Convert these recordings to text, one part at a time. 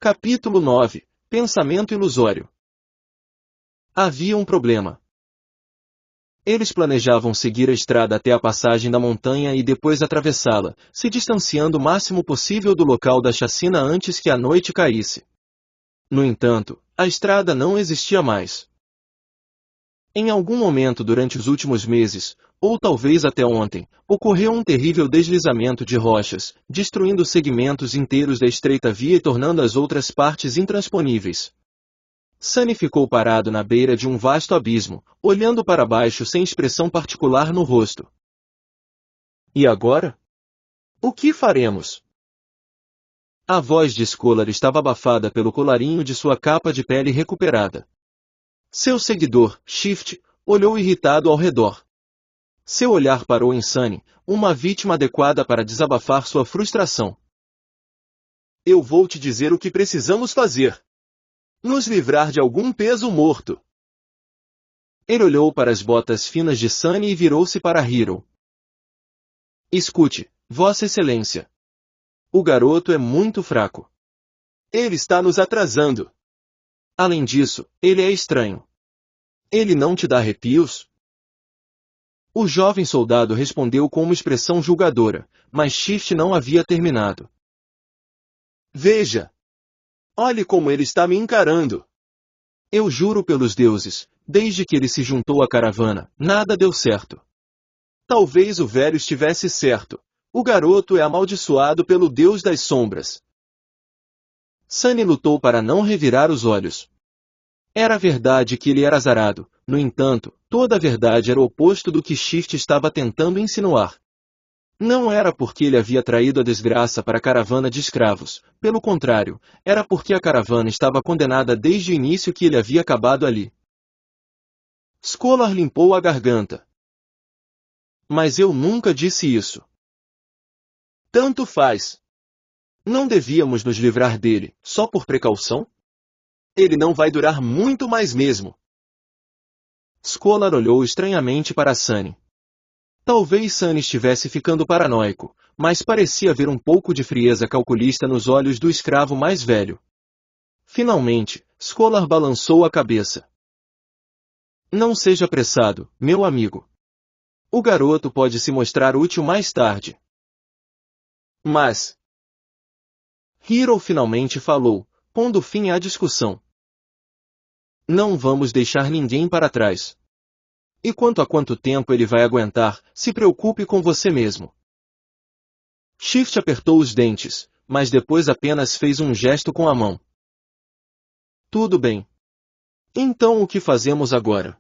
Capítulo 9. Pensamento ilusório. Havia um problema. Eles planejavam seguir a estrada até a passagem da montanha e depois atravessá-la, se distanciando o máximo possível do local da chacina antes que a noite caísse. No entanto, a estrada não existia mais. Em algum momento durante os últimos meses, ou talvez até ontem, ocorreu um terrível deslizamento de rochas, destruindo segmentos inteiros da estreita via e tornando as outras partes intransponíveis. Sunny ficou parado na beira de um vasto abismo, olhando para baixo sem expressão particular no rosto. E agora? O que faremos? A voz de Scholar estava abafada pelo colarinho de sua capa de pele recuperada. Seu seguidor, Shift, olhou irritado ao redor. Seu olhar parou em Sunny, uma vítima adequada para desabafar sua frustração. Eu vou te dizer o que precisamos fazer. Nos livrar de algum peso morto. Ele olhou para as botas finas de Sunny e virou-se para Hiro. Escute, Vossa Excelência. O garoto é muito fraco. Ele está nos atrasando. Além disso, ele é estranho. Ele não te dá arrepios? O jovem soldado respondeu com uma expressão julgadora, mas Shift não havia terminado. Veja! Olhe como ele está me encarando! Eu juro pelos deuses, desde que ele se juntou à caravana, nada deu certo. Talvez o velho estivesse certo. O garoto é amaldiçoado pelo Deus das Sombras. Sunny lutou para não revirar os olhos. Era verdade que ele era azarado, no entanto, toda a verdade era o oposto do que Shift estava tentando insinuar. Não era porque ele havia traído a desgraça para a caravana de escravos, pelo contrário, era porque a caravana estava condenada desde o início que ele havia acabado ali. Scholar limpou a garganta. Mas eu nunca disse isso. Tanto faz. Não devíamos nos livrar dele, só por precaução? Ele não vai durar muito mais mesmo. Scholar olhou estranhamente para Sunny. Talvez Sunny estivesse ficando paranoico, mas parecia haver um pouco de frieza calculista nos olhos do escravo mais velho. Finalmente, Scholar balançou a cabeça. Não seja apressado, meu amigo. O garoto pode se mostrar útil mais tarde. Mas... Hiro finalmente falou, pondo fim à discussão. Não vamos deixar ninguém para trás. E quanto a quanto tempo ele vai aguentar, se preocupe com você mesmo. Shift apertou os dentes, mas depois apenas fez um gesto com a mão. Tudo bem. Então o que fazemos agora?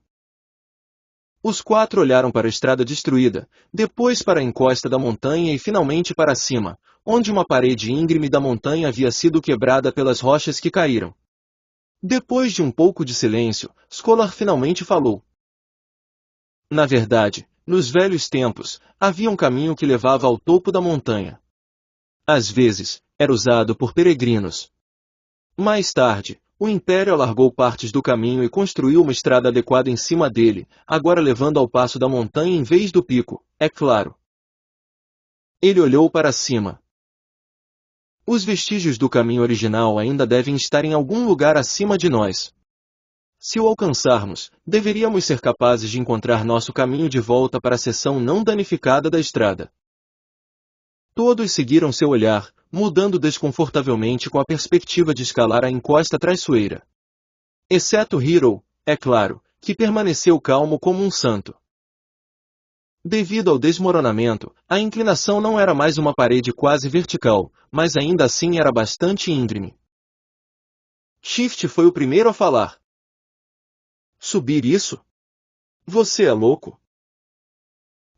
Os quatro olharam para a estrada destruída, depois para a encosta da montanha e finalmente para cima, onde uma parede íngreme da montanha havia sido quebrada pelas rochas que caíram. Depois de um pouco de silêncio, Scholar finalmente falou. Na verdade, nos velhos tempos, havia um caminho que levava ao topo da montanha. Às vezes, era usado por peregrinos. Mais tarde, o Império alargou partes do caminho e construiu uma estrada adequada em cima dele, agora levando ao passo da montanha em vez do pico, é claro. Ele olhou para cima. Os vestígios do caminho original ainda devem estar em algum lugar acima de nós. Se o alcançarmos, deveríamos ser capazes de encontrar nosso caminho de volta para a seção não danificada da estrada. Todos seguiram seu olhar, mudando desconfortavelmente com a perspectiva de escalar a encosta traiçoeira. Exceto Hiro, é claro, que permaneceu calmo como um santo. Devido ao desmoronamento, a inclinação não era mais uma parede quase vertical, mas ainda assim era bastante íngreme. Shift foi o primeiro a falar. Subir isso? Você é louco?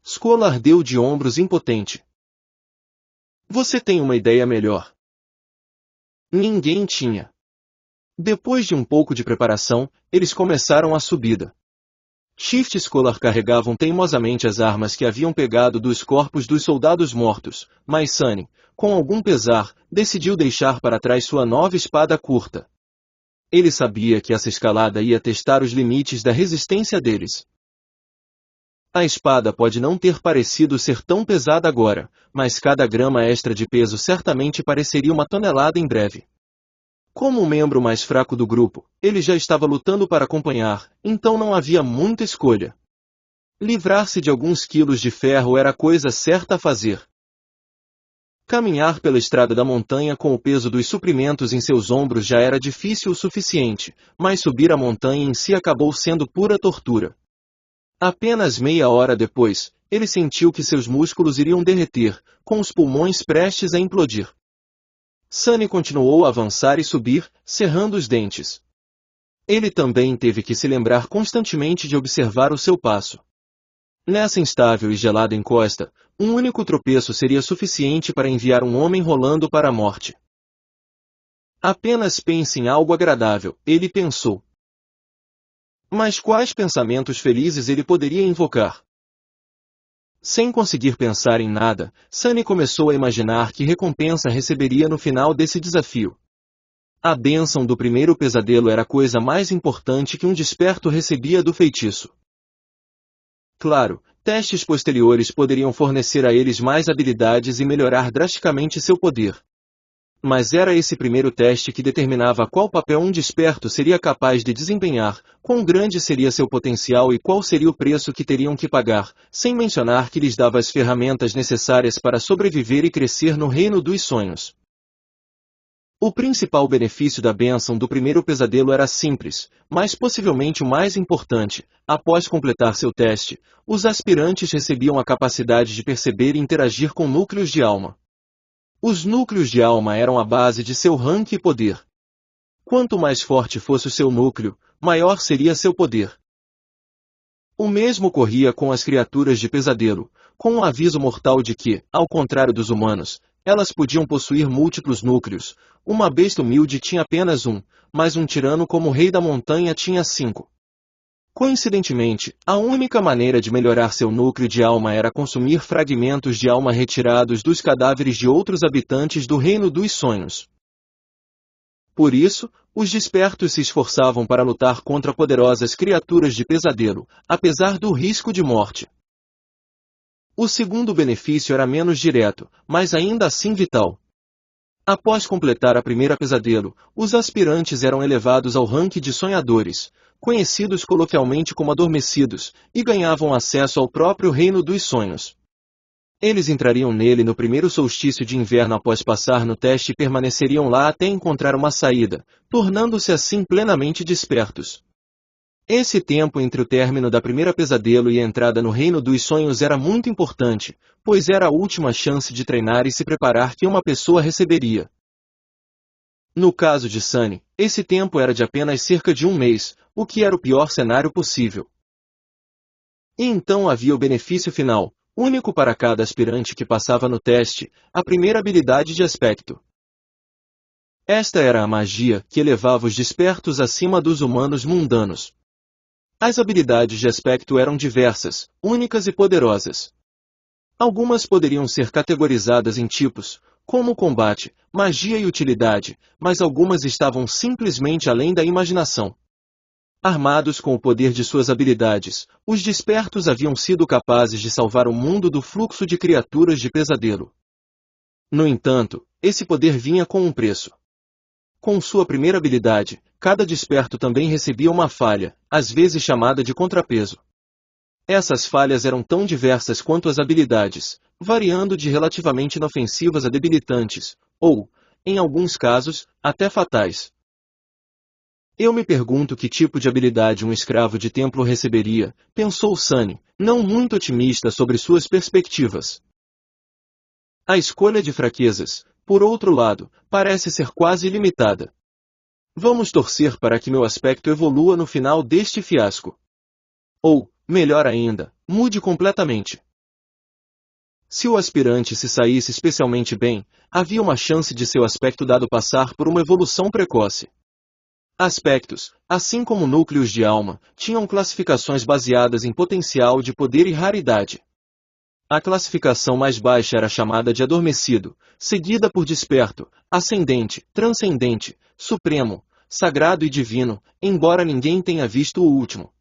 Scholar deu de ombros impotente. Você tem uma ideia melhor? Ninguém tinha. Depois de um pouco de preparação, eles começaram a subida. Shift e Scholar carregavam teimosamente as armas que haviam pegado dos corpos dos soldados mortos, mas Sunny, com algum pesar, decidiu deixar para trás sua nova espada curta. Ele sabia que essa escalada ia testar os limites da resistência deles. A espada pode não ter parecido ser tão pesada agora, mas cada grama extra de peso certamente pareceria uma tonelada em breve. Como o membro mais fraco do grupo, ele já estava lutando para acompanhar, então não havia muita escolha. Livrar-se de alguns quilos de ferro era a coisa certa a fazer. Caminhar pela estrada da montanha com o peso dos suprimentos em seus ombros já era difícil o suficiente, mas subir a montanha em si acabou sendo pura tortura. Apenas meia hora depois, ele sentiu que seus músculos iriam derreter, com os pulmões prestes a implodir. Sunny continuou a avançar e subir, cerrando os dentes. Ele também teve que se lembrar constantemente de observar o seu passo. Nessa instável e gelada encosta, um único tropeço seria suficiente para enviar um homem rolando para a morte. Apenas pense em algo agradável, ele pensou. Mas quais pensamentos felizes ele poderia invocar? Sem conseguir pensar em nada, Sunny começou a imaginar que recompensa receberia no final desse desafio. A bênção do primeiro pesadelo era a coisa mais importante que um desperto recebia do feitiço. Claro, testes posteriores poderiam fornecer a eles mais habilidades e melhorar drasticamente seu poder. Mas era esse primeiro teste que determinava qual papel um desperto seria capaz de desempenhar, quão grande seria seu potencial e qual seria o preço que teriam que pagar, sem mencionar que lhes dava as ferramentas necessárias para sobreviver e crescer no reino dos sonhos. O principal benefício da bênção do primeiro pesadelo era simples, mas possivelmente o mais importante. Após completar seu teste, os aspirantes recebiam a capacidade de perceber e interagir com núcleos de alma. Os núcleos de alma eram a base de seu rank e poder. Quanto mais forte fosse o seu núcleo, maior seria seu poder. O mesmo ocorria com as criaturas de pesadelo, com um aviso mortal de que, ao contrário dos humanos, elas podiam possuir múltiplos núcleos. Uma besta humilde tinha apenas um, mas um tirano como o rei da montanha tinha 5. Coincidentemente, a única maneira de melhorar seu núcleo de alma era consumir fragmentos de alma retirados dos cadáveres de outros habitantes do reino dos sonhos. Por isso, os despertos se esforçavam para lutar contra poderosas criaturas de pesadelo, apesar do risco de morte. O segundo benefício era menos direto, mas ainda assim vital. Após completar a primeira pesadelo, os aspirantes eram elevados ao rank de sonhadores, conhecidos coloquialmente como adormecidos, e ganhavam acesso ao próprio reino dos sonhos. Eles entrariam nele no primeiro solstício de inverno após passar no teste e permaneceriam lá até encontrar uma saída, tornando-se assim plenamente despertos. Esse tempo entre o término da primeira pesadelo e a entrada no reino dos sonhos era muito importante, pois era a última chance de treinar e se preparar que uma pessoa receberia. No caso de Sunny, esse tempo era de apenas cerca de um mês, o que era o pior cenário possível. E então havia o benefício final, único para cada aspirante que passava no teste, a primeira habilidade de aspecto. Esta era a magia que elevava os despertos acima dos humanos mundanos. As habilidades de aspecto eram diversas, únicas e poderosas. Algumas poderiam ser categorizadas em tipos, como combate, magia e utilidade, mas algumas estavam simplesmente além da imaginação. Armados com o poder de suas habilidades, os despertos haviam sido capazes de salvar o mundo do fluxo de criaturas de pesadelo. No entanto, esse poder vinha com um preço. Com sua primeira habilidade, cada desperto também recebia uma falha, às vezes chamada de contrapeso. Essas falhas eram tão diversas quanto as habilidades, variando de relativamente inofensivas a debilitantes, ou, em alguns casos, até fatais. Eu me pergunto que tipo de habilidade um escravo de templo receberia, pensou Sunny, não muito otimista sobre suas perspectivas. A escolha de fraquezas, por outro lado, parece ser quase ilimitada. Vamos torcer para que meu aspecto evolua no final deste fiasco. Ou, melhor ainda, mude completamente. Se o aspirante se saísse especialmente bem, havia uma chance de seu aspecto dado passar por uma evolução precoce. Aspectos, assim como núcleos de alma, tinham classificações baseadas em potencial de poder e raridade. A classificação mais baixa era chamada de adormecido, seguida por desperto, ascendente, transcendente, supremo, sagrado e divino, embora ninguém tenha visto o último.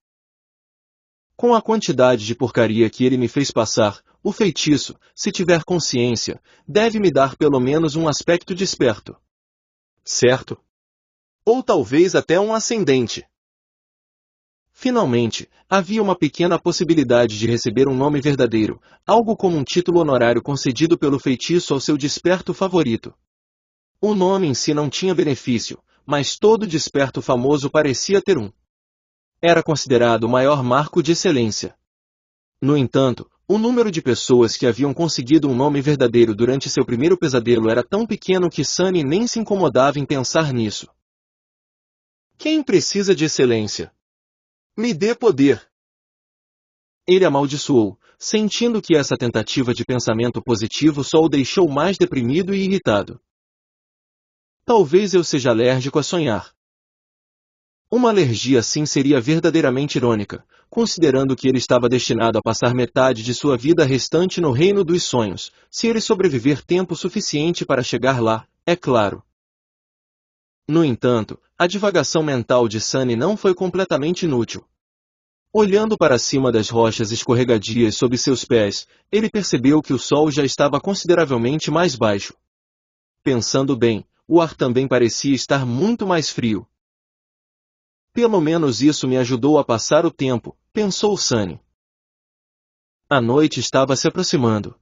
Com a quantidade de porcaria que ele me fez passar, o feitiço, se tiver consciência, deve me dar pelo menos um aspecto desperto. Certo? Ou talvez até um ascendente. Finalmente, havia uma pequena possibilidade de receber um nome verdadeiro, algo como um título honorário concedido pelo feitiço ao seu desperto favorito. O nome em si não tinha benefício, mas todo desperto famoso parecia ter um. Era considerado o maior marco de excelência. No entanto, o número de pessoas que haviam conseguido um nome verdadeiro durante seu primeiro pesadelo era tão pequeno que Sunny nem se incomodava em pensar nisso. Quem precisa de excelência? Me dê poder. Ele amaldiçoou, sentindo que essa tentativa de pensamento positivo só o deixou mais deprimido e irritado. Talvez eu seja alérgico a sonhar. Uma alergia assim seria verdadeiramente irônica, considerando que ele estava destinado a passar metade de sua vida restante no reino dos sonhos, se ele sobreviver tempo suficiente para chegar lá, é claro. No entanto, a divagação mental de Sunny não foi completamente inútil. Olhando para cima das rochas escorregadias sob seus pés, ele percebeu que o sol já estava consideravelmente mais baixo. Pensando bem, o ar também parecia estar muito mais frio. Pelo menos isso me ajudou a passar o tempo, pensou Sunny. A noite estava se aproximando.